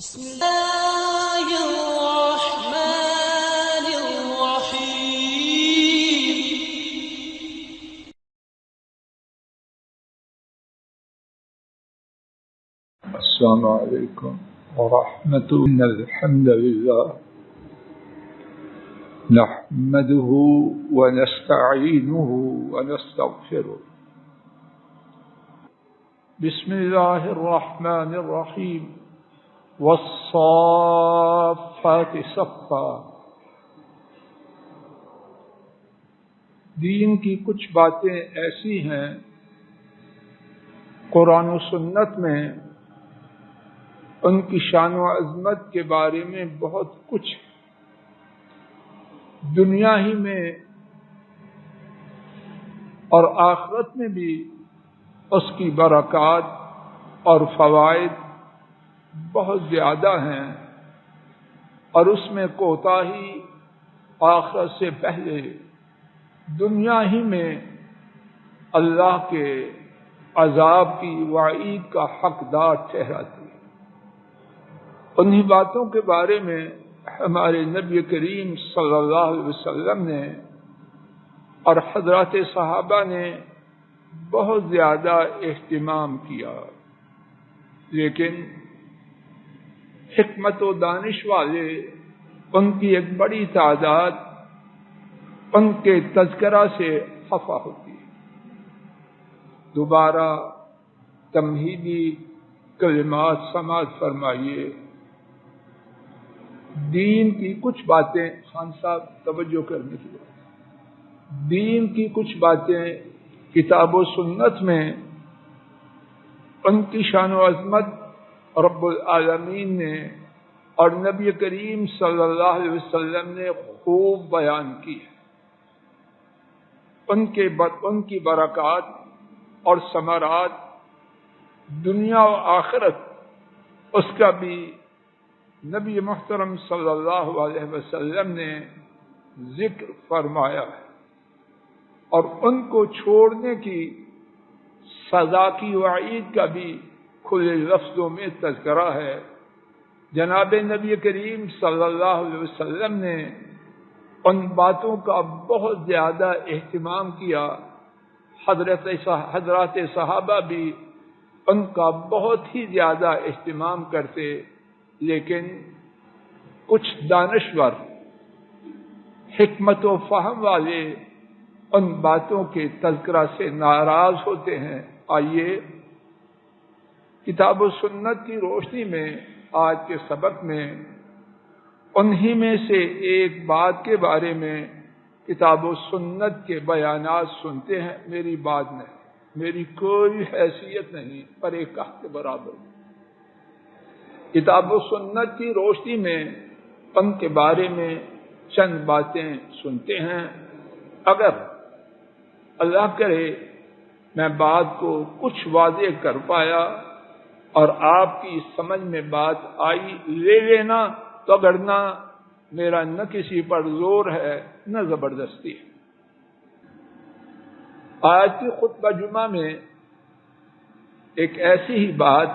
بسم الله الرحمن الرحيم. السلام عليكم ورحمة الله. إن الحمد لله نحمده ونستعينه ونستغفره. بسم الله الرحمن الرحيم. والصافات صفا. دین کی کچھ باتیں ایسی ہیں قرآن و سنت میں ان کی شان و عظمت کے بارے میں بہت کچھ دنیا ہی میں اور آخرت میں بھی اس کی برکات اور فوائد بہت زیادہ ہیں، اور اس میں کوتاہی آخرت سے پہلے دنیا ہی میں اللہ کے عذاب کی وعید کا حقدار ٹھہراتی ہے۔ انہی باتوں کے بارے میں ہمارے نبی کریم صلی اللہ علیہ وسلم نے اور حضرات صحابہ نے بہت زیادہ اہتمام کیا، لیکن حکمت و دانش والے ان کی ایک بڑی تعداد ان کے تذکرہ سے خفا ہوتی ہے۔ دوبارہ تمہیدی کلمات سماعت فرمائیے۔ دین کی کچھ باتیں، خان صاحب توجہ کرنے کی بات، دین کی کچھ باتیں کتاب و سنت میں ان کی شان و عظمت رب العالمین نے اور نبی کریم صلی اللہ علیہ وسلم نے خوب بیان کی ہے۔ ان کی برکات اور ثمرات دنیا و آخرت، اس کا بھی نبی محترم صلی اللہ علیہ وسلم نے ذکر فرمایا ہے، اور ان کو چھوڑنے کی سزا کی وعید کا بھی کھلے لفظوں میں تذکرہ ہے۔ جناب نبی کریم صلی اللہ علیہ وسلم نے ان باتوں کا بہت زیادہ اہتمام کیا، حضرات صحابہ بھی ان کا بہت ہی زیادہ اہتمام کرتے، لیکن کچھ دانشور حکمت و فہم والے ان باتوں کے تذکرہ سے ناراض ہوتے ہیں۔ آئیے کتاب و سنت کی روشنی میں آج کے سبق میں انہی میں سے ایک بات کے بارے میں کتاب و سنت کے بیانات سنتے ہیں۔ میری بات نہیں، میری کوئی حیثیت نہیں، پر ایک کے برابر۔ کتاب و سنت کی روشنی میں ان کے بارے میں چند باتیں سنتے ہیں۔ اگر اللہ کرے میں بات کو کچھ واضح کر پایا اور آپ کی سمجھ میں بات آئی لے لینا، تو اگر نہ میرا نہ کسی پر زور ہے نہ زبردستی ہے۔ آج کی خطبہ جمعہ میں ایک ایسی ہی بات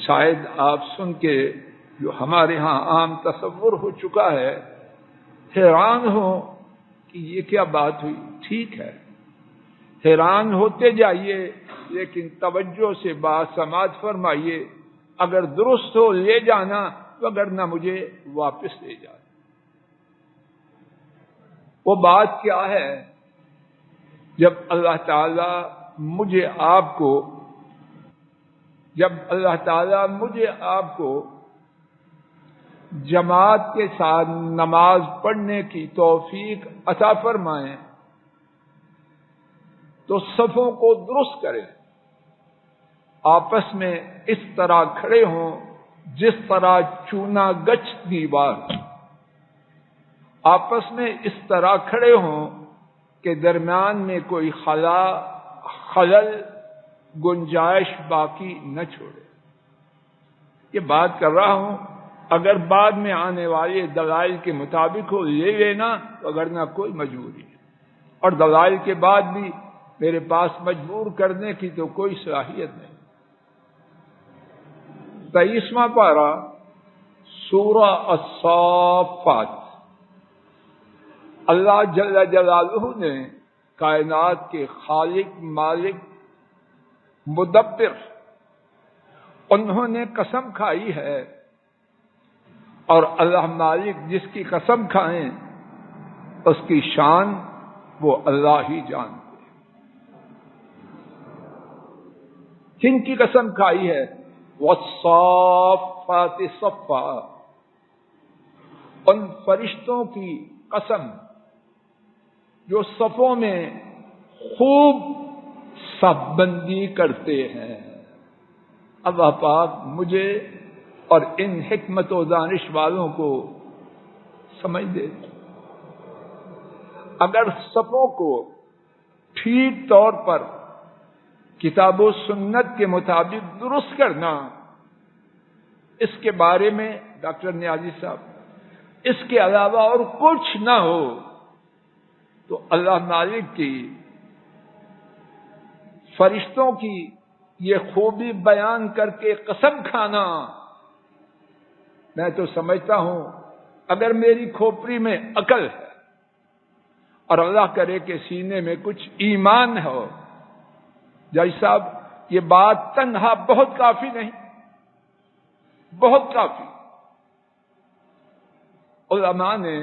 شاید آپ سن کے جو ہمارے ہاں عام تصور ہو چکا ہے حیران ہو کہ یہ کیا بات ہوئی۔ ٹھیک ہے، حیران ہوتے جائیے، لیکن توجہ سے بات سماعت فرمائیے۔ اگر درست ہو لے جانا، وگرنہ مجھے واپس لے جانا۔ وہ بات کیا ہے؟ جب اللہ تعالیٰ مجھے آپ کو جماعت کے ساتھ نماز پڑھنے کی توفیق عطا فرمائیں تو صفوں کو درست کریں، آپس میں اس طرح کھڑے ہوں جس طرح چونا گچ دیوار، آپس میں اس طرح کھڑے ہوں کہ درمیان میں کوئی خلل گنجائش باقی نہ چھوڑے۔ یہ بات کر رہا ہوں، اگر بعد میں آنے والے دلائل کے مطابق ہو لے لینا، وگرنہ کوئی مجبوری نہیں، اور دلائل کے بعد بھی میرے پاس مجبور کرنے کی تو کوئی صلاحیت نہیں۔ 23واں پارہ سورہ الصافات۔ اللہ جل جلالہ نے کائنات کے خالق، مالک، مدبر، انہوں نے قسم کھائی ہے، اور اللہ مالک جس کی قسم کھائیں اس کی شان وہ اللہ ہی جانتے ہیں۔ کن کی قسم کھائی ہے؟ والصافات صفا، ان فرشتوں کی قسم جو صفوں میں خوب صف بندی کرتے ہیں۔ اللہ پاک مجھے اور ان حکمت و دانش والوں کو سمجھ دے۔ اگر صفوں کو ٹھیک طور پر کتاب و سنت کے مطابق درست کرنا، اس کے بارے میں ڈاکٹر نیازی صاحب اس کے علاوہ اور کچھ نہ ہو تو اللہ مالک کی فرشتوں کی یہ خوبی بیان کر کے قسم کھانا، میں تو سمجھتا ہوں اگر میری کھوپڑی میں عقل ہے اور اللہ کرے کہ سینے میں کچھ ایمان ہو، جج صاحب یہ بات تنہا بہت کافی نہیں، بہت کافی۔ علماء نے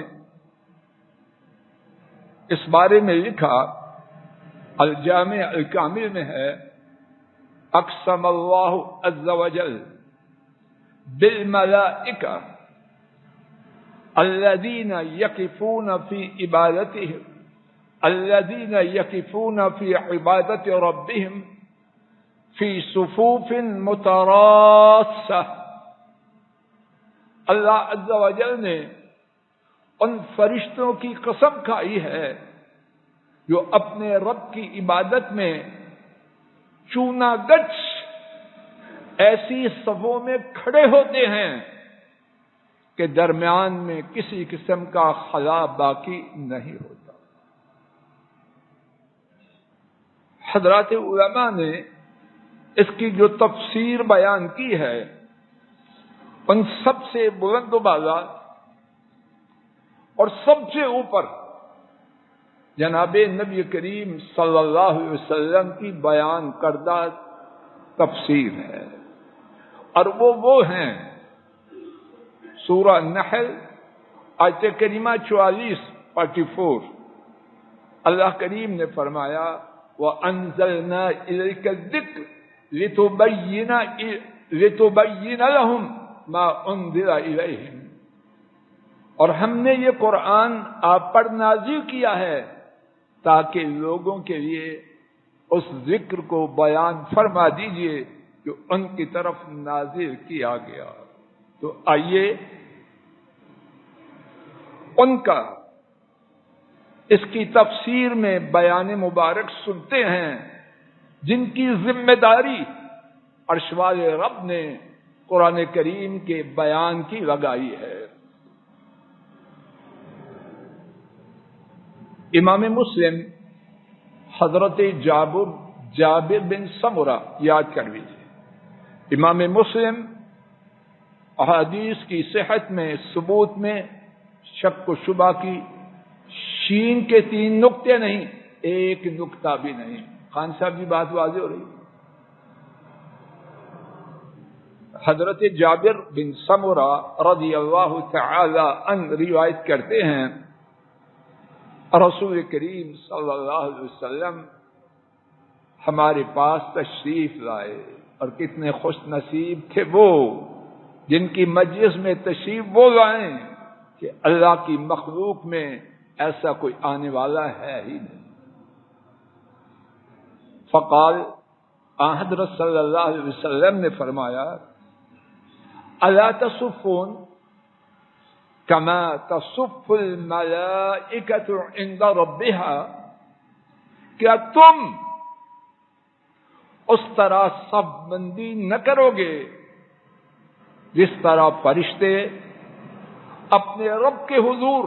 اس بارے میں لکھا، الجامع الکامل میں ہے، اقسم اللہ عز وجل بالملائکہ الذین یقفون فی عبادتہم الذین یقفون فی عبادت ربہم فی صفوف متراصہ۔ اللہ عز وجل نے ان فرشتوں کی قسم کھائی ہے جو اپنے رب کی عبادت میں چونا گچ ایسی صفوں میں کھڑے ہوتے ہیں کہ درمیان میں کسی قسم کا خلا باقی نہیں ہوتا۔ حضرات علماء نے اس کی جو تفسیر بیان کی ہے، ان سب سے بلند و بالا اور سب سے اوپر جناب نبی کریم صلی اللہ علیہ وسلم کی بیان کردہ تفسیر ہے، اور وہ ہیں سورہ نحل آیت کریمہ 44 اللہ کریم نے فرمایا وَأَنزَلْنَا إِلَيْكَ الذِّكْرَ لِتُبَيِّنَ لَهُمْ مَا أُنزِلَ إِلَيْهِمْ، اور ہم نے یہ قرآن آپ پر نازل کیا ہے تاکہ لوگوں کے لیے اس ذکر کو بیان فرما دیجئے جو ان کی طرف نازل کیا گیا۔ تو آئیے ان کا اس کی تفسیر میں بیان مبارک سنتے ہیں جن کی ذمہ داری عرش والے رب نے قرآن کریم کے بیان کی لگائی ہے۔ امام مسلم حضرت جابر بن سمرہ یاد کر لیجیے، امام مسلم احادیث کی صحت میں ثبوت میں شک و شبہ کی شین کے 3 نقطے نہیں، ایک نقطہ بھی نہیں۔ خان صاحب کی بات واضح ہو رہی ہے۔ حضرت جابر بن سمرہ رضی اللہ تعالی عنہ روایت کرتے ہیں رسول کریم صلی اللہ علیہ وسلم ہمارے پاس تشریف لائے، اور کتنے خوش نصیب تھے وہ جن کی مجلس میں تشریف وہ لائیں کہ اللہ کی مخلوق میں ایسا کوئی آنے والا ہے ہی نہیں۔ فقال حضرت صلی اللہ علیہ وسلم نے فرمایا الا تصفون کما تصف الملائکۃ عند ربها، کیا تم اس طرح صف بندی نہ کرو گے جس طرح فرشتے اپنے رب کے حضور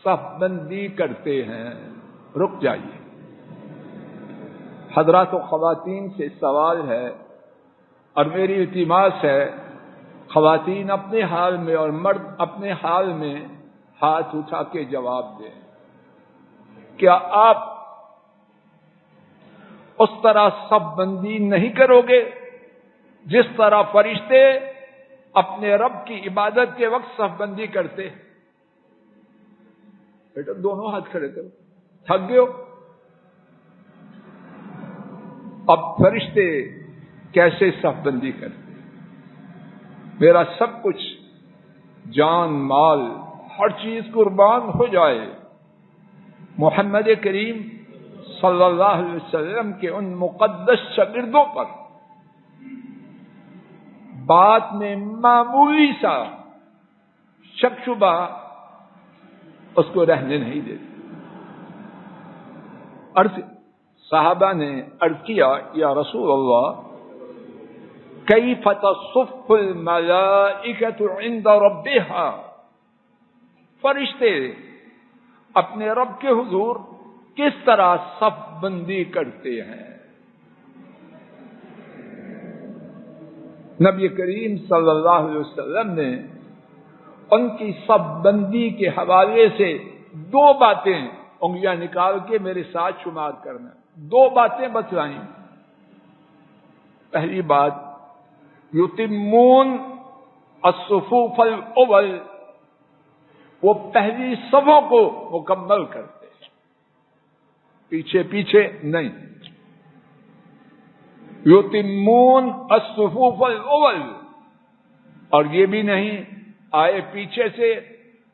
صف بندی کرتے ہیں؟ رک جائیے، حضرات و خواتین سے سوال ہے اور میری التماس ہے خواتین اپنے حال میں اور مرد اپنے حال میں ہاتھ اٹھا کے جواب دیں. کیا آپ اس طرح صف بندی نہیں کرو گے جس طرح فرشتے اپنے رب کی عبادت کے وقت صف بندی کرتے؟ بیٹا دونوں ہاتھ کھڑے کرو. تھک گئے ہو؟ اب فرشتے کیسے صف بندی کرتے؟ میرا سب کچھ، جان مال ہر چیز قربان ہو جائے، محمد کریم صلی اللہ علیہ وسلم کے ان مقدس شاگردوں پر بات میں معمولی سا شک شبہ اس کو رہنے نہیں دیتے. صحابہ نے عرض کیا یا رسول اللہ کیف تصف الملائکۃ عند ربها، فرشتے اپنے رب کے حضور کس طرح صف بندی کرتے ہیں؟ نبی کریم صلی اللہ علیہ وسلم نے ان کی صف بندی کے حوالے سے دو باتیں انگلیاں نکال کے میرے ساتھ شمار کرنا، دو باتیں بتلائیں. پہلی بات یتمون الصفوف الاول، وہ پہلی صفوں کو مکمل کرتے، پیچھے پیچھے نہیں. یتمون الصفوف الاول، اور یہ بھی نہیں آئے پیچھے سے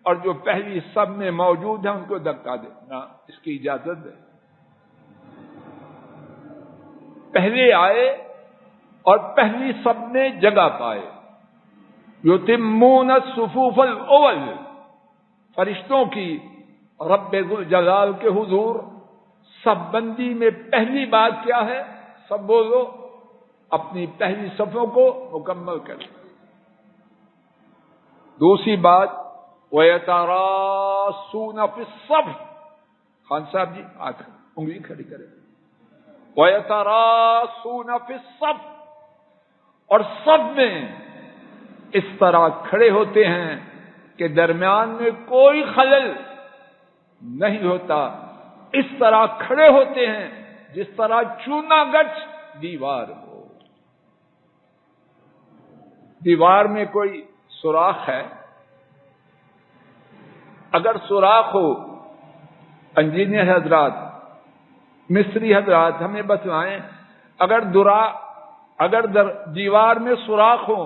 اور جو پہلی صف میں موجود ہیں ان کو دھکا دے، نہ، اس کی اجازت ہے. پہلے آئے اور پہلی صف میں جگہ پائے. یتمون الصفوف الاول، فرشتوں کی رب ذوالجلال کے حضور صف بندی میں پہلی بات کیا ہے؟ سب بولو، اپنی پہلی صفوں کو مکمل کریں. دوسری بات وَيَتَرَاصُونَ فِي الصَّفِّ، خان صاحب جی آٹھ انگلی کھڑی کریں. وَيَتَرَاصُونَ فِي الصَّفِّ، اور صف میں اس طرح کھڑے ہوتے ہیں کہ درمیان میں کوئی خلل نہیں ہوتا. اس طرح کھڑے ہوتے ہیں جس طرح چونا گچھ دیوار ہو. دیوار میں کوئی سوراخ ہے، اگر سوراخ ہو، انجینئر حضرات، مستری حضرات ہمیں بتلائیں، اگر دیوار میں سوراخ ہو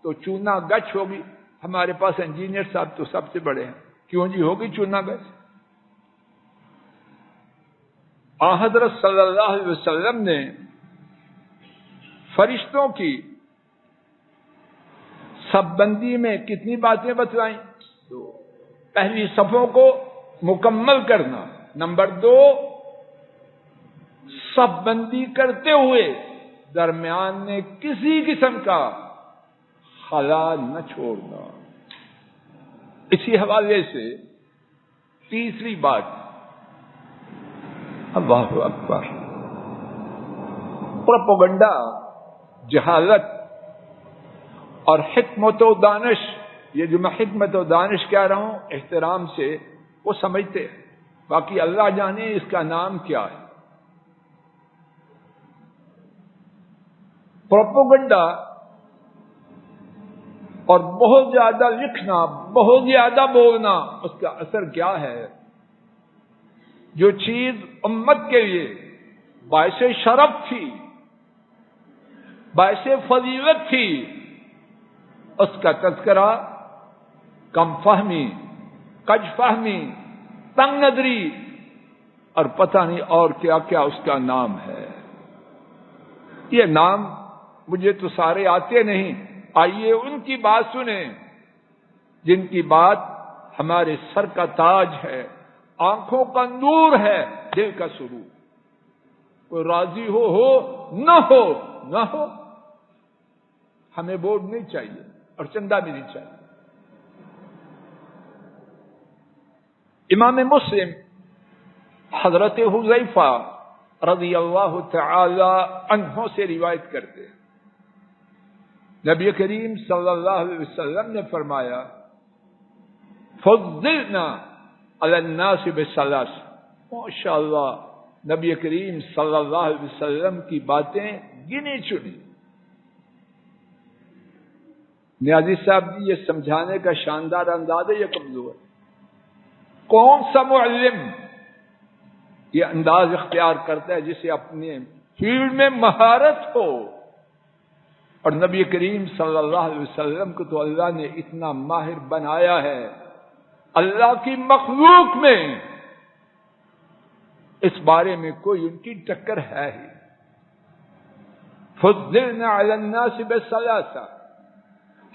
تو چونا گچ ہوگی. ہمارے پاس انجینئر صاحب تو سب سے بڑے ہیں، کیوں جی ہوگی چونا گچ. حضرت صلی اللہ علیہ وسلم نے فرشتوں کی صف بندی میں کتنی باتیں بتلائیں؟ دو. پہلی صفوں کو مکمل کرنا. نمبر دو، صف بندی کرتے ہوئے درمیان میں کسی قسم کا خلا نہ چھوڑنا. اسی حوالے سے تیسری بات، اللہ اکبر، پروپیگنڈا، جہالت اور حکمت و دانش، یہ جو میں حکمت و دانش کہہ رہا ہوں احترام سے، وہ سمجھتے ہیں، باقی اللہ جانے اس کا نام کیا ہے. پروپیگنڈا اور بہت زیادہ لکھنا، بہت زیادہ بولنا، اس کا اثر کیا ہے؟ جو چیز امت کے لیے باعث شرف تھی، باعث فضیلت تھی، اس کا تذکرہ کم فہمی، کج فہمی، تنگ نظری اور پتہ نہیں اور کیا کیا اس کا نام ہے. یہ نام مجھے تو سارے آتے نہیں. آئیے ان کی بات سنیں جن کی بات ہمارے سر کا تاج ہے، آنکھوں کا نور ہے، دل کا سرور. کوئی راضی ہو نہ ہو، ہمیں ووٹ نہیں چاہیے اور چندہ بھی نہیں چاہیے. امام مسلم حضرت حذیفہ رضی اللہ تعالی عنہ سے روایت کرتے ہیں، نبی کریم صلی اللہ علیہ وسلم نے فرمایا فضلنا علی الناس بثلاث. ماشاء اللہ نبی کریم صلی اللہ علیہ وسلم کی باتیں گنی چنی. نیازی صاحب جی یہ سمجھانے کا شاندار انداز ہے یہ کمزور. کون سا معلم یہ انداز اختیار کرتا ہے جسے اپنے فیلڈ میں مہارت ہو؟ اور نبی کریم صلی اللہ علیہ وسلم کو تو اللہ نے اتنا ماہر بنایا ہے. اللہ کی مخلوق میں اس بارے میں کوئی ان کی ٹکر ہے ہی. فضلنا علی الناس بثلاث.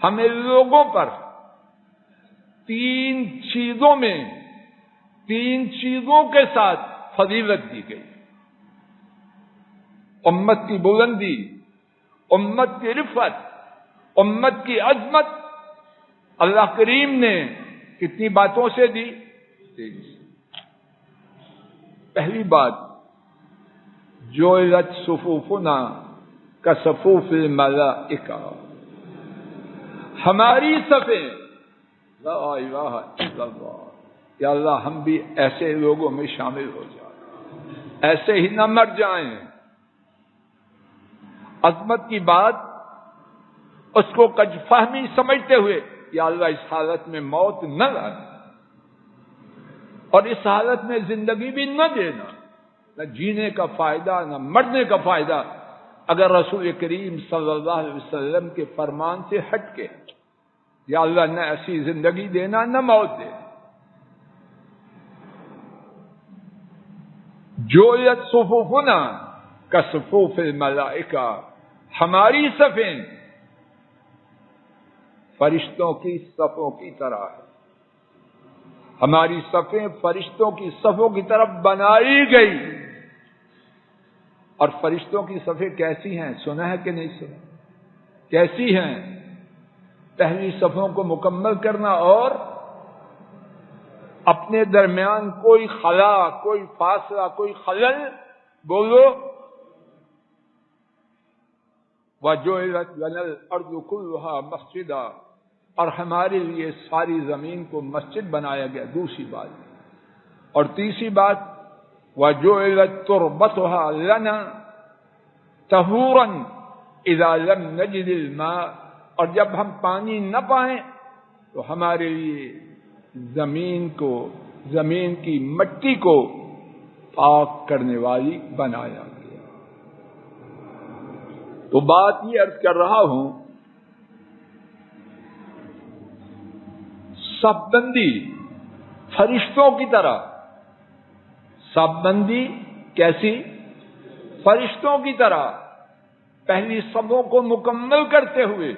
ہمیں لوگوں پر تین چیزوں کے ساتھ فضیلت دی گئی. امت کی بلندی، امت کی رفعت، امت کی عظمت اللہ کریم نے کتنی باتوں سے دی؟ پہلی بات جعلت صفوفنا کصفوف الملائکہ. ہماری صفیں لا الہ الا اللہ. یا اللہ ہم بھی ایسے لوگوں میں شامل ہو جائیں، ایسے ہی نہ مر جائیں. عظمت کی بات اس کو کج فہمی سمجھتے ہوئے یا اللہ اس حالت میں موت نہ لانا اور اس حالت میں زندگی بھی نہ دینا. نہ جینے کا فائدہ نہ مرنے کا فائدہ اگر رسول کریم صلی اللہ علیہ وسلم کے فرمان سے ہٹ کے. یا اللہ نہ ایسی زندگی دینا نہ موت دینا. جعلت صفوفنا کصفوف الملائکہ. ہماری صفیں فرشتوں کی صفوں کی طرح ہے. ہماری صفیں فرشتوں کی صفوں کی طرف بنائی گئی. اور فرشتوں کی صفیں کیسی ہیں سنا ہے کہ نہیں سنا؟ کیسی ہیں؟ پہلی صفوں کو مکمل کرنا اور اپنے درمیان کوئی خلا، کوئی فاصلہ، کوئی خلل. بولو وَجُعِلَتْ لَنَا الْأَرْضُ كُلُّهَا مَسْجِدًا. اور ہمارے لیے ساری زمین کو مسجد بنایا گیا. دوسری بات. اور تیسری بات وَجُعِلَتْ تُرْبَتُهَا لَنَا طَهُورًا إِذَا لَمْ نَجِدِ الْمَاءَ. اور جب ہم پانی نہ پائیں تو ہمارے لیے زمین کی مٹی کو پاک کرنے والی بنایا گیا. تو بات یہ عرض کر رہا ہوں صف بندی فرشتوں کی طرح. صف بندی کیسی؟ فرشتوں کی طرح. پہلی صفوں کو مکمل کرتے ہوئے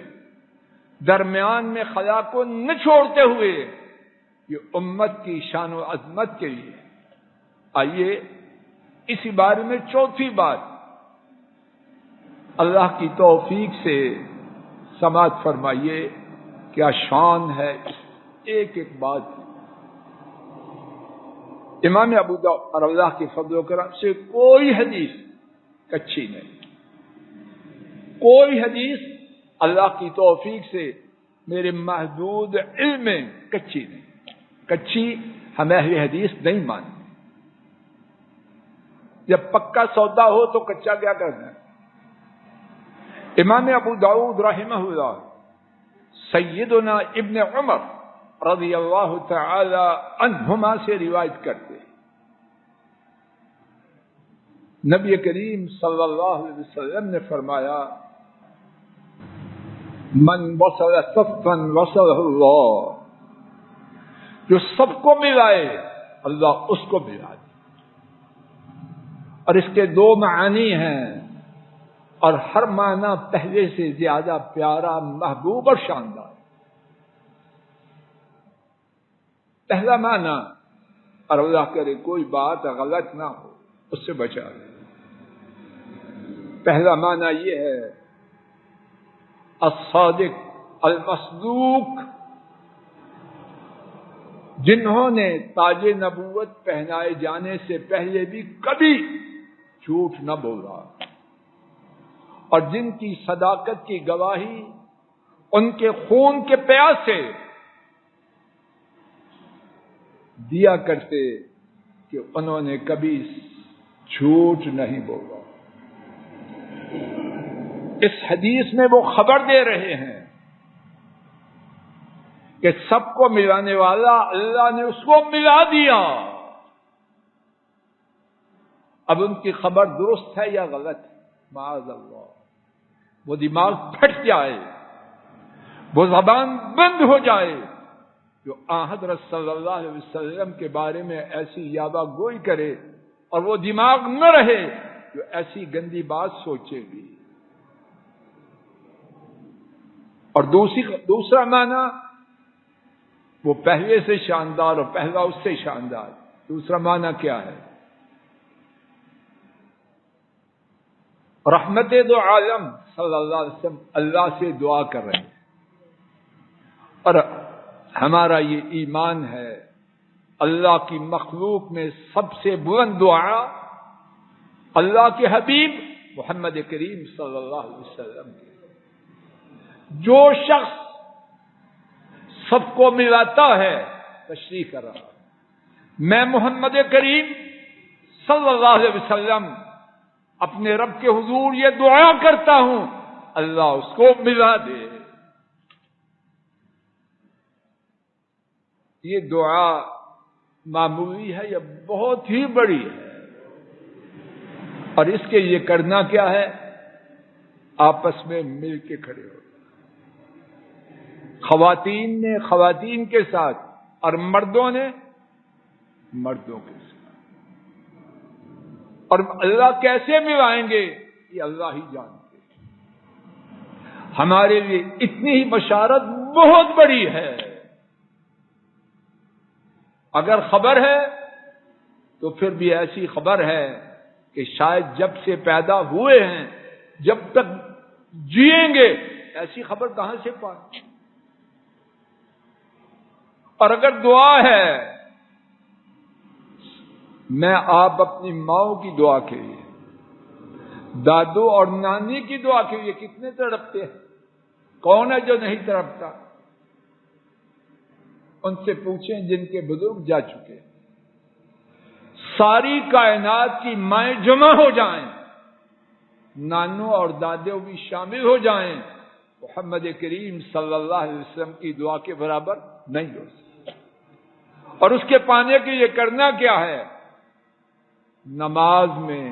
درمیان میں خلا کو نہ چھوڑتے ہوئے. یہ امت کی شان و عظمت کے لیے. آئیے اسی بارے میں چوتھی بات اللہ کی توفیق سے سماعت فرمائیے. کیا شان ہے ایک ایک بات. امام ابو داؤد اور اللہ کے فضل و کرم سے کوئی حدیث کچی نہیں. کوئی حدیث اللہ کی توفیق سے میرے محدود علم میں کچی نہیں. کچی ہم اہل حدیث نہیں مانتے. جب پکا سودا ہو تو کچا کیا کرنا ہے؟ امام ابو داؤد رحمہ اللہ سیدنا ابن عمر رضی اللہ تعالی عنہما سے روایت کرتے ہیں نبی کریم صلی اللہ علیہ وسلم نے فرمایا من وصل صفا وصلہ اللہ. جو سب کو ملائے اللہ اس کو ملا دے. اور اس کے دو معنی ہیں اور ہر معنی پہلے سے زیادہ پیارا، محبوب اور شاندار. پہلا معنی، اور اللہ کرے کوئی بات غلط نہ ہو اس سے بچا لے. پہلا معنی یہ ہے الصادق المصدوق، جنہوں نے تاج نبوت پہنائے جانے سے پہلے بھی کبھی جھوٹ نہ بولا اور جن کی صداقت کی گواہی ان کے خون کے پیاسے دیا کرتے کہ انہوں نے کبھی جھوٹ نہیں بولا۔ اس حدیث میں وہ خبر دے رہے ہیں کہ سب کو ملانے والا اللہ نے اس کو ملا دیا۔ اب ان کی خبر درست ہے یا غلط ہے؟ معاذ اللہ، وہ دماغ پھٹ جائے، وہ زبان بند ہو جائے جو حضرت صلی اللہ علیہ وسلم کے بارے میں ایسی یابہ گوئی کرے، اور وہ دماغ نہ رہے جو ایسی گندی بات سوچے بھی۔ اور دوسرا معنی وہ پہلے سے شاندار، اور پہلا اس سے شاندار۔ دوسرا معنی کیا ہے؟ رحمت دو عالم صلی اللہ علیہ وسلم اللہ سے دعا کر رہے ہیں، اور ہمارا یہ ایمان ہے اللہ کی مخلوق میں سب سے بلند دعا اللہ کے حبیب محمد کریم صلی اللہ علیہ وسلم کی۔ جو شخص سب کو ملاتا ہے، تشریح کر رہا، میں محمد کریم صلی اللہ علیہ وسلم اپنے رب کے حضور یہ دعا کرتا ہوں اللہ اس کو ملا دے۔ یہ دعا معمولی ہے یا بہت ہی بڑی ہے، اور اس کے یہ کرنا کیا ہے؟ آپس میں مل کے کھڑے ہو، خواتین نے خواتین کے ساتھ اور مردوں نے مردوں کے ساتھ۔ اور اللہ کیسے ملائیں گے یہ اللہ ہی جانتے ہیں۔ ہمارے لیے اتنی ہی بشارت بہت بڑی ہے۔ اگر خبر ہے تو پھر بھی ایسی خبر ہے کہ شاید جب سے پیدا ہوئے ہیں جب تک جیئیں گے ایسی خبر کہاں سے پائیں؟ اور اگر دعا ہے، میں آپ اپنی ماؤں کی دعا کے لیے، دادو اور نانی کی دعا کے لیے کتنے تڑپتے ہیں؟ کون ہے جو نہیں تڑپتا؟ ان سے پوچھیں جن کے بزرگ جا چکے۔ ساری کائنات کی مائیں جمع ہو جائیں، نانوں اور دادوں بھی شامل ہو جائیں، محمد کریم صلی اللہ علیہ وسلم کی دعا کے برابر نہیں ہو سکتی۔ اور اس کے پانے کے لیے کرنا کیا ہے؟ نماز میں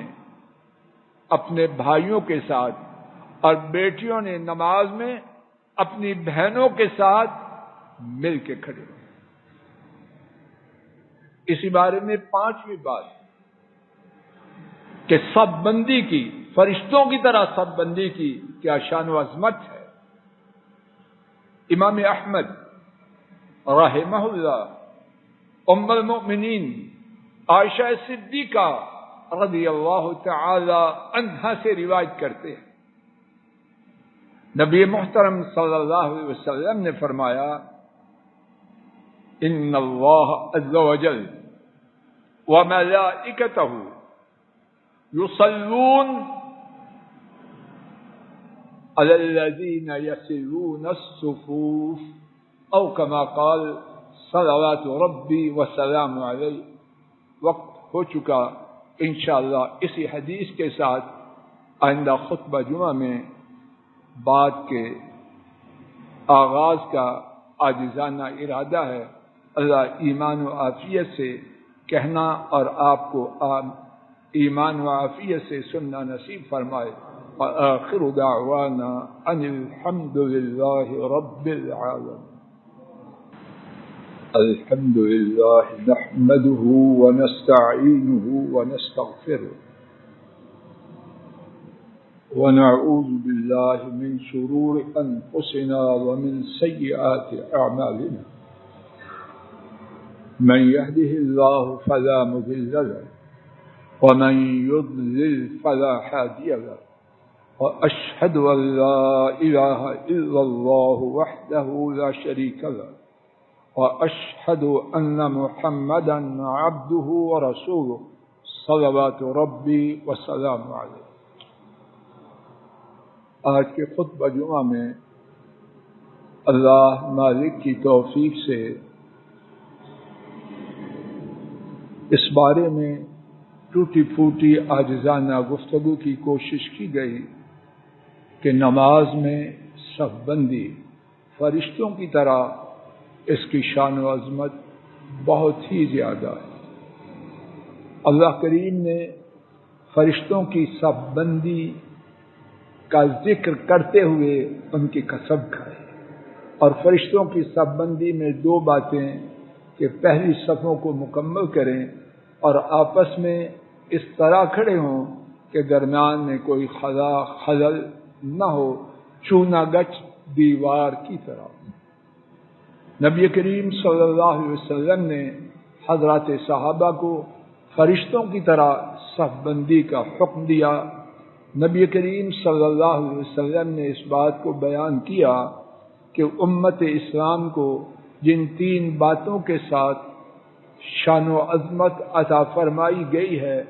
اپنے بھائیوں کے ساتھ، اور بیٹیوں نے نماز میں اپنی بہنوں کے ساتھ مل کے کھڑے ہو۔ اسی بارے میں پانچویں بات کہ سب بندی کی، فرشتوں کی طرح سب بندی کی کیا شان و عظمت ہے۔ امام احمد رحمہ اللہ ام المؤمنین عائشہ صدیقہ رضی اللہ تعالی عنہا سے روایت کرتے ہیں، نبی محترم صلی اللہ علیہ وسلم نے فرمایا، ان اللہ عز وجل وملائکتہ یصلون علی الذین یصلون الصفوف او کما قال صلوات ربی وسلام علیہ۔ وقت ہو چکا، انشاءاللہ اسی حدیث کے ساتھ آئندہ خطبہ جمعہ میں بات کے آغاز کا عاجزانہ ارادہ ہے۔ اللہ ایمان و عافیت سے کہنا اور آپ کو ایمان و عافیت سے سننا نصیب فرمائے۔ وآخر دعوانا ان الحمد للہ رب العالمین۔ الحمد لله نحمده ونستعينه ونستغفره ونعوذ بالله من شرور أنفسنا ومن سيئات أعمالنا، من يهده الله فلا مضل له ومن يضلل فلا هادي له، وأشهد أن لا إله إلا الله وحده لا شريك له، وأشهد أن محمدا عبده ورسوله صلوات ربي وسلام عليه۔ آج کے خطبہ جمعہ میں اللہ مالک کی توفیق سے اس بارے میں ٹوٹی پھوٹی عاجزانہ گفتگو کی کوشش کی گئی کہ نماز میں صف بندی فرشتوں کی طرح اس کی شان و عظمت بہت ہی زیادہ ہے۔ اللہ کریم نے فرشتوں کی صف بندی کا ذکر کرتے ہوئے ان کی قسم کھائی، اور فرشتوں کی صف بندی میں دو باتیں کہ پہلی صفوں کو مکمل کریں اور آپس میں اس طرح کھڑے ہوں کہ درمیان میں کوئی خلل نہ ہو، چونا گچ دیوار کی طرح۔ نبی کریم صلی اللہ علیہ وسلم نے حضرات صحابہ کو فرشتوں کی طرح صف بندی کا حکم دیا۔ نبی کریم صلی اللہ علیہ وسلم نے اس بات کو بیان کیا کہ امت اسلام کو جن تین باتوں کے ساتھ شان و عظمت عطا فرمائی گئی ہے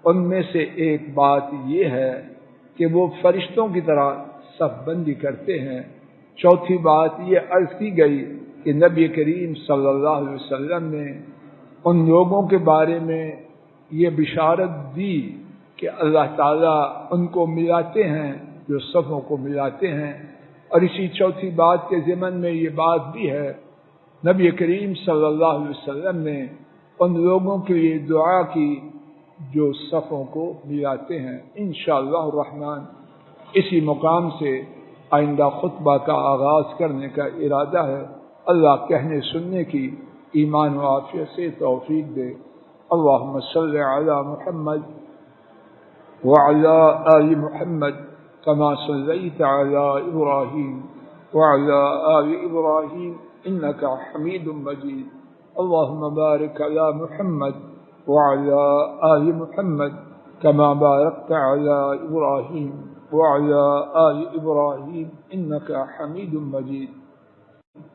ان میں سے ایک بات یہ ہے کہ وہ فرشتوں کی طرح صف بندی کرتے ہیں۔ چوتھی بات یہ عرض کی گئی کہ نبی کریم صلی اللہ علیہ وسلم نے ان لوگوں کے بارے میں یہ بشارت دی کہ اللہ تعالیٰ ان کو ملاتے ہیں جو صفوں کو ملاتے ہیں، اور اسی چوتھی بات کے ضمن میں یہ بات بھی ہے نبی کریم صلی اللہ علیہ وسلم نے ان لوگوں کے لیے دعا کی جو صفوں کو ملاتے ہیں۔ انشاءاللہ الرحمن اسی مقام سے آئندہ خطبہ کا آغاز کرنے کا ارادہ ہے۔ اللہ کہنے سننے کی ایمان و عافیت سے توفیق دے۔ اللہم صل علی محمد وعلی آل محمد کما صلیت علی ابراہیم وعلی آل ابراہیم انک حمید مجید۔ اللہم بارک علی محمد وعلی آل محمد کما بارکت علی ابراہیم وعلی آل ابراہیم انک حمید مجید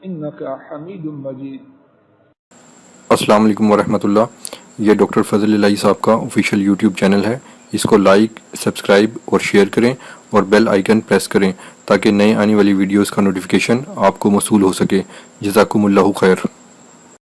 انک حمید مجید۔ السلام علیکم ورحمۃ اللہ۔ یہ ڈاکٹر فضل الہی صاحب کا آفیشیل یوٹیوب چینل ہے، اس کو لائک، سبسکرائب اور شیئر کریں اور بیل آئیکن پریس کریں تاکہ نئے آنے والی ویڈیوز کا نوٹیفیکیشن آپ کو موصول ہو سکے۔ جزاکم اللہ خیر۔